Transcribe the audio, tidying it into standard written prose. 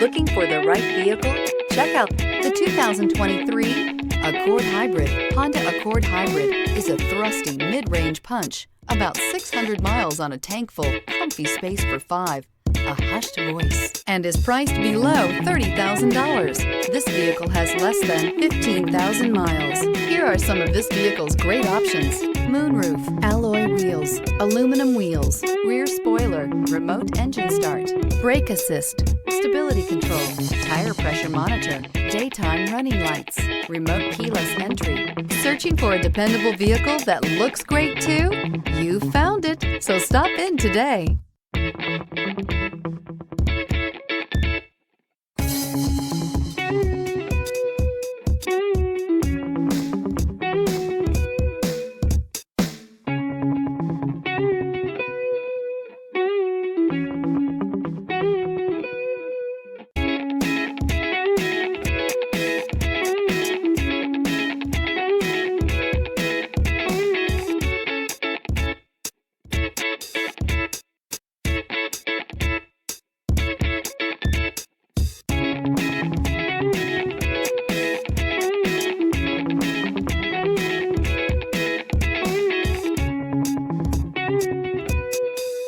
Looking for the right vehicle? Check out the 2023 Accord Hybrid. Honda Accord Hybrid is a thrusty mid-range punch, about 600 miles on a tank full, comfy space for 5, a hushed voice, and is priced below $30,000. This vehicle has less than 15,000 miles. Here are some of this vehicle's great options: moonroof, alloy wheels, aluminum wheels, rear spoiler, remote engine start, brake assist, stability control, tire pressure monitor, daytime running lights, remote keyless entry. Searching for a dependable vehicle that looks great too? You found it, so stop in today.